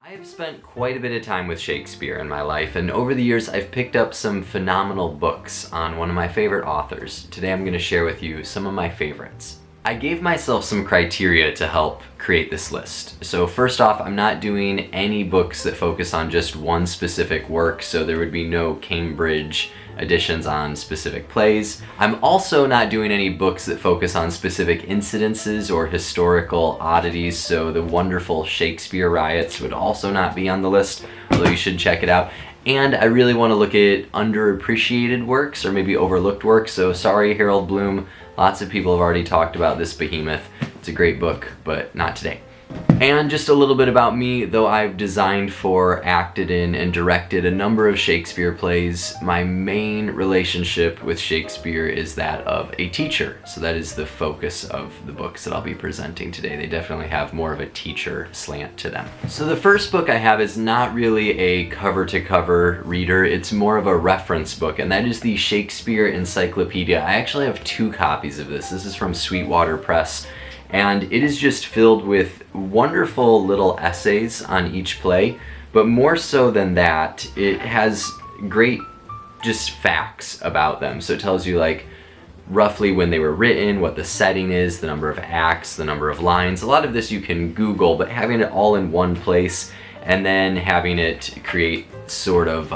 I have spent quite a bit of time with Shakespeare in my life, and over the years I've picked up some phenomenal books on one of my favorite authors. Today I'm going to share with you some of my favorites. I gave myself some criteria to help create this list. So first off, I'm not doing any books that focus on just one specific work, so there would be no Cambridge editions on specific plays. I'm also not doing any books that focus on specific incidences or historical oddities, so the wonderful Shakespeare riots would also not be on the list, although you should check it out. And I really want to look at underappreciated works or maybe overlooked works, so sorry Harold Bloom, lots of people have already talked about this behemoth. It's a great book, but not today. And just a little bit about me, though I've designed for, acted in, and directed a number of Shakespeare plays, my main relationship with Shakespeare is that of a teacher. So that is the focus of the books that I'll be presenting today. They definitely have more of a teacher slant to them. So the first book I have is not really a cover-to-cover reader, it's more of a reference book, and that is the Shakespeare Encyclopedia. I actually have 2 copies of this. This is from Sweetwater Press. And it is just filled with wonderful little essays on each play, but more so than that, it has great just facts about them. So it tells you like roughly when they were written, what the setting is, the number of acts, the number of lines. A lot of this you can Google, but having it all in one place and then having it create sort of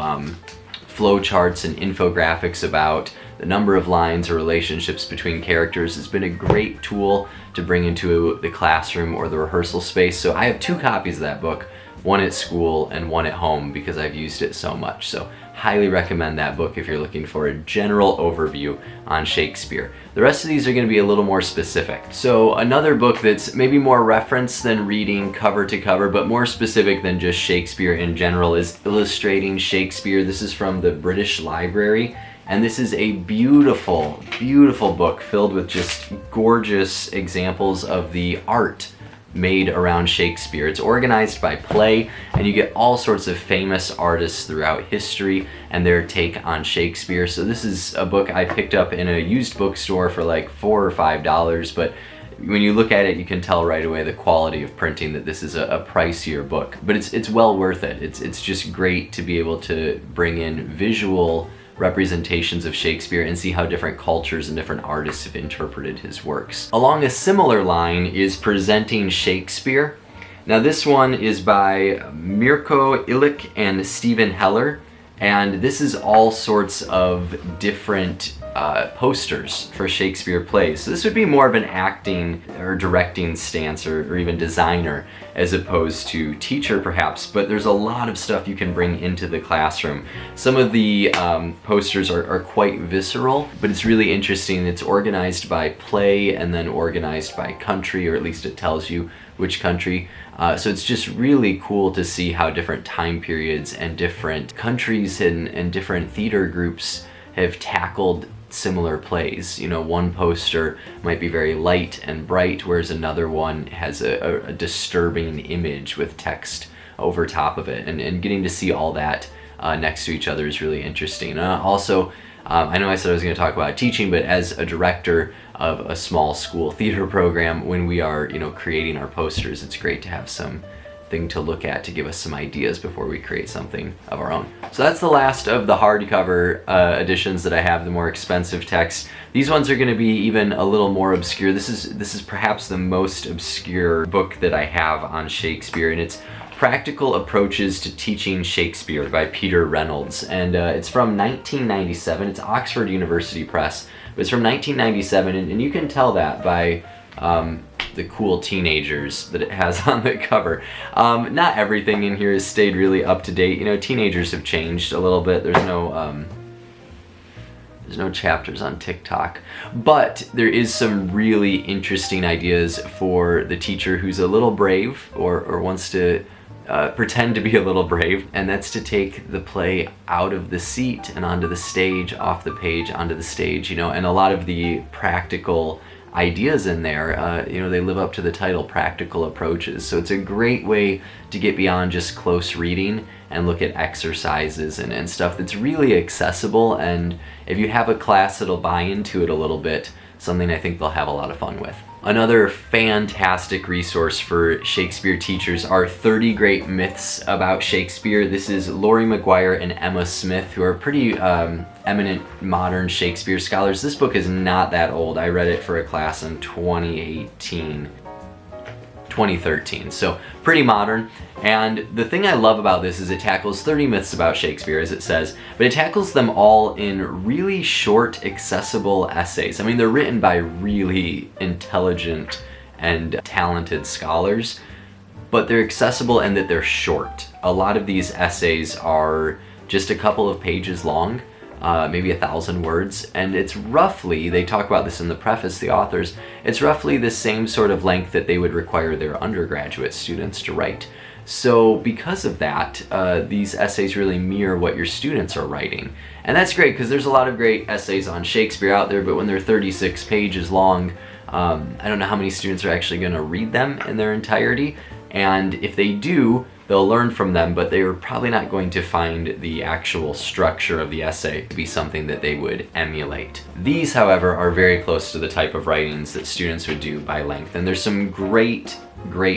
flow charts and infographics about the number of lines or relationships between characters has been a great tool to bring into the classroom or the rehearsal space. So I have 2 copies of that book, one at school and one at home because I've used it so much. So highly recommend that book if you're looking for a general overview on Shakespeare. The rest of these are going to be a little more specific. So another book that's maybe more reference than reading cover to cover, but more specific than just Shakespeare in general is Illustrating Shakespeare. This is from the British Library. And this is a beautiful, beautiful book filled with just gorgeous examples of the art made around Shakespeare. It's organized by play, and you get all sorts of famous artists throughout history and their take on Shakespeare. So this is a book I picked up in a used bookstore for like $4 or $5, but when you look at it, you can tell right away the quality of printing that this is a pricier book. But it's well worth it. It's just great to be able to bring in visual representations of Shakespeare and see how different cultures and different artists have interpreted his works. Along a similar line is Presenting Shakespeare. Now this one is by Mirko Ilic and Stephen Heller, and this is all sorts of different posters for Shakespeare plays. So this would be more of an acting or directing stance or even designer as opposed to teacher perhaps, but there's a lot of stuff you can bring into the classroom. Some of the posters are quite visceral, but it's really interesting. It's organized by play and then organized by country, or at least it tells you which country. So it's just really cool to see how different time periods and different countries and different theater groups have tackled similar plays. You know, one poster might be very light and bright, whereas another one has a disturbing image with text over top of it. And getting to see all that next to each other is really interesting. Also, I know I said I was going to talk about teaching, but as a director of a small school theater program, when we are, creating our posters, it's great to have something to look at to give us some ideas before we create something of our own. So that's the last of the hardcover editions that I have, the more expensive text. These ones are going to be even a little more obscure. This is perhaps the most obscure book that I have on Shakespeare, and it's Practical Approaches to Teaching Shakespeare by Peter Reynolds, and it's from 1997. It's Oxford University Press, but it's from 1997, and you can tell that by the cool teenagers that it has on the cover. Not everything in here has stayed really up to date. Teenagers have changed a little bit. There's no chapters on TikTok, but there is some really interesting ideas for the teacher who's a little brave or wants to pretend to be a little brave, and that's to take the play out of the seat and onto the stage, off the page, onto the stage, and a lot of the practical ideas in there, they live up to the title, Practical Approaches. So it's a great way to get beyond just close reading and look at exercises and stuff that's really accessible, and if you have a class that'll buy into it a little bit, something I think they'll have a lot of fun with. Another fantastic resource for Shakespeare teachers are 30 Great Myths About Shakespeare. This is Laurie McGuire and Emma Smith, who are pretty eminent modern Shakespeare scholars. This book is not that old. I read it for a class in 2013, so pretty modern. And the thing I love about this is it tackles 30 myths about Shakespeare, as it says, but it tackles them all in really short, accessible essays. I mean, they're written by really intelligent and talented scholars, but they're accessible and that they're short. A lot of these essays are just a couple of pages long, maybe 1,000 words, and it's roughly, they talk about this in the preface, the authors, it's roughly the same sort of length that they would require their undergraduate students to write. So because of that, these essays really mirror what your students are writing. And that's great, because there's a lot of great essays on Shakespeare out there, but when they're 36 pages long, I don't know how many students are actually going to read them in their entirety, and if they do, they'll learn from them, but they are probably not going to find the actual structure of the essay to be something that they would emulate. These, however, are very close to the type of writings that students would do by length, and there's some great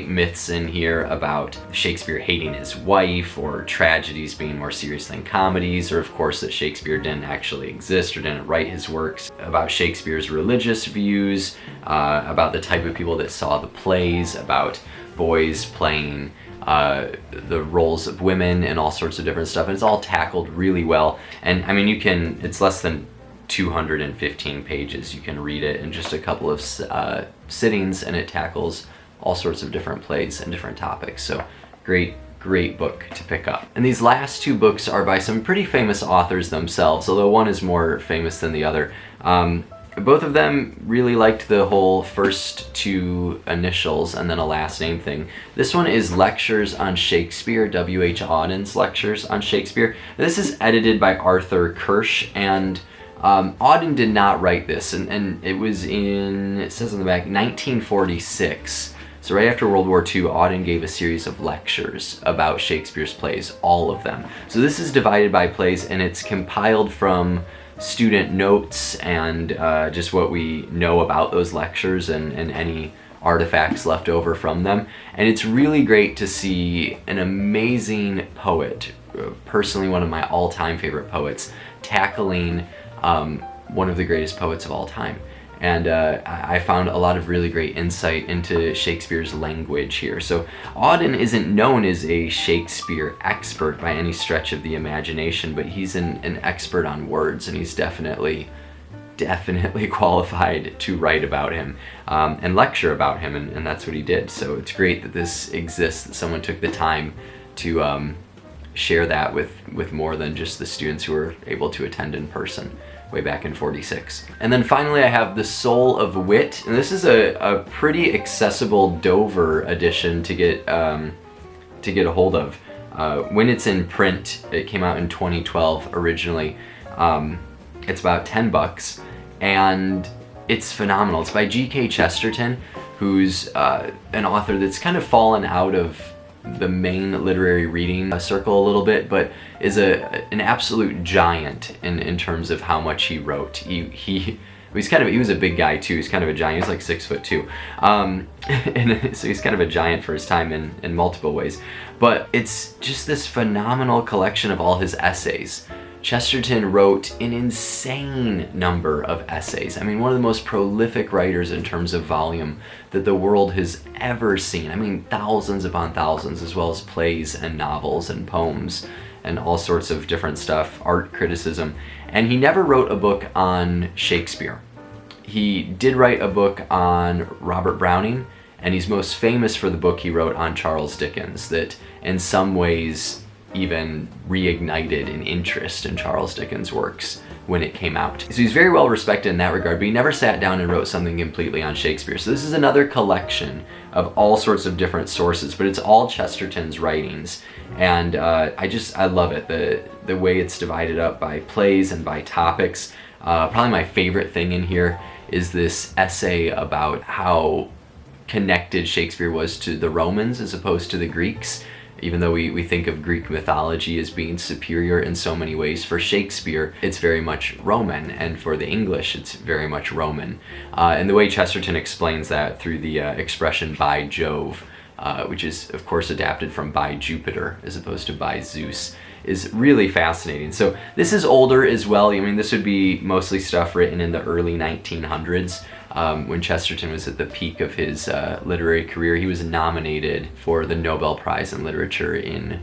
myths in here about Shakespeare hating his wife, or tragedies being more serious than comedies, or of course that Shakespeare didn't actually exist or didn't write his works, about Shakespeare's religious views, about the type of people that saw the plays, about boys playing the roles of women and all sorts of different stuff, and it's all tackled really well. And I mean, it's less than 215 pages. You can read it in just a couple of sittings, and it tackles all sorts of different plays and different topics. So great book to pick up. And these last two books are by some pretty famous authors themselves, although one is more famous than the other. Both of them really liked the whole first two initials and then a last name thing. This one is Lectures on Shakespeare, W.H. Auden's Lectures on Shakespeare. This is edited by Arthur Kirsch, and Auden did not write this, and it was in, it says on the back, 1946. So right after World War II, Auden gave a series of lectures about Shakespeare's plays, all of them. So this is divided by plays, and it's compiled from student notes and just what we know about those lectures and any artifacts left over from them. And it's really great to see an amazing poet, personally one of my all-time favorite poets, tackling one of the greatest poets of all time. And I found a lot of really great insight into Shakespeare's language here. So Auden isn't known as a Shakespeare expert by any stretch of the imagination, but he's an expert on words, and he's definitely qualified to write about him and lecture about him, and that's what he did. So it's great that this exists, that someone took the time to share that with more than just the students who were able to attend in person way back in -- And then finally I have The Soul of Wit, and this is a pretty accessible Dover edition to get a hold of. When it's in print, it came out in 2012 originally. It's about $10, and it's phenomenal. It's by G.K. Chesterton, who's an author that's kind of fallen out of the main literary reading circle a little bit, but is an absolute giant in terms of how much he wrote. He was a big guy too. He's kind of a giant. He's like 6'2", and so he's kind of a giant for his time in multiple ways. But it's just this phenomenal collection of all his essays. Chesterton wrote an insane number of essays. I mean, one of the most prolific writers in terms of volume that the world has ever seen. I mean, thousands upon thousands, as well as plays and novels and poems and all sorts of different stuff, art criticism. And he never wrote a book on Shakespeare. He did write a book on Robert Browning, and he's most famous for the book he wrote on Charles Dickens, that in some ways even reignited an interest in Charles Dickens' works when it came out. So he's very well respected in that regard, but he never sat down and wrote something completely on Shakespeare. So this is another collection of all sorts of different sources, but it's all Chesterton's writings. And I love it, the way it's divided up by plays and by topics. Probably my favorite thing in here is this essay about how connected Shakespeare was to the Romans as opposed to the Greeks. Even though we think of Greek mythology as being superior in so many ways, for Shakespeare, it's very much Roman, and for the English, it's very much Roman. And the way Chesterton explains that through the expression by Jove, which is, of course, adapted from by Jupiter as opposed to by Zeus, is really fascinating. So this is older as well. I mean, this would be mostly stuff written in the early 1900s. When Chesterton was at the peak of his literary career. He was nominated for the Nobel Prize in Literature in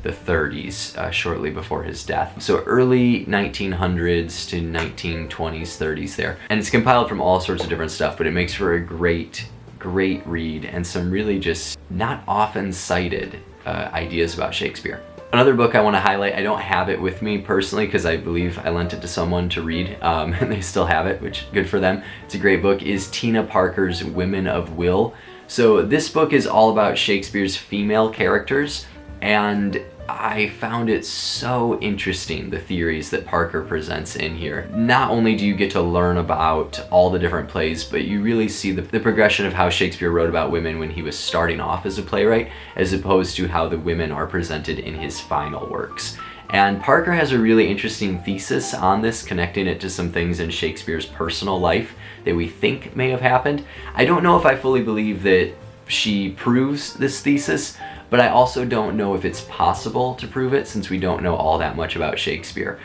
the 30s, shortly before his death. So early 1900s to 1920s, 30s there. And it's compiled from all sorts of different stuff, but it makes for a great read and some really just not often cited ideas about Shakespeare. Another book I want to highlight, I don't have it with me personally because I believe I lent it to someone to read, and they still have it, which good for them. It's a great book, is Tina Parker's Women of Will. So this book is all about Shakespeare's female characters, and I found it so interesting, the theories that Parker presents in here. Not only do you get to learn about all the different plays, but you really see the progression of how Shakespeare wrote about women when he was starting off as a playwright, as opposed to how the women are presented in his final works. And Parker has a really interesting thesis on this, connecting it to some things in Shakespeare's personal life that we think may have happened. I don't know if I fully believe that she proves this thesis, but I also don't know if it's possible to prove it since we don't know all that much about Shakespeare.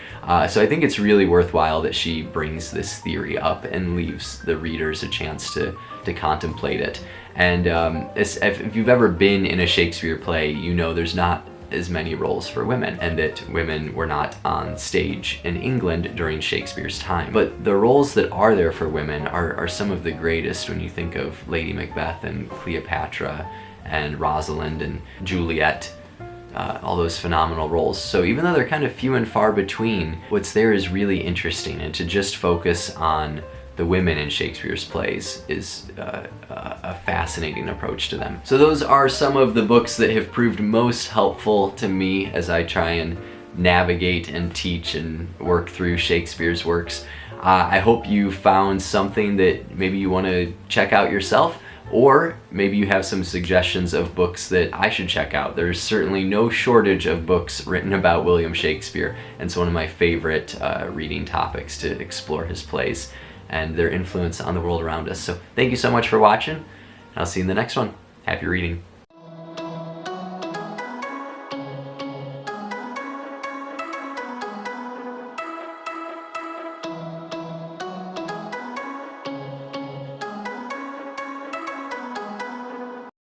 So I think it's really worthwhile that she brings this theory up and leaves the readers a chance to contemplate it. And if you've ever been in a Shakespeare play, you know there's not as many roles for women, and that women were not on stage in England during Shakespeare's time. But the roles that are there for women are some of the greatest when you think of Lady Macbeth and Cleopatra and Rosalind and Juliet, all those phenomenal roles. So even though they're kind of few and far between, what's there is really interesting, and to just focus on the women in Shakespeare's plays is a fascinating approach to them. So those are some of the books that have proved most helpful to me as I try and navigate and teach and work through Shakespeare's works. I hope you found something that maybe you want to check out yourself, or maybe you have some suggestions of books that I should check out. There's certainly no shortage of books written about William Shakespeare, and it's one of my favorite reading topics to explore his plays and their influence on the world around us. So thank you so much for watching, and I'll see you in the next one. Happy reading.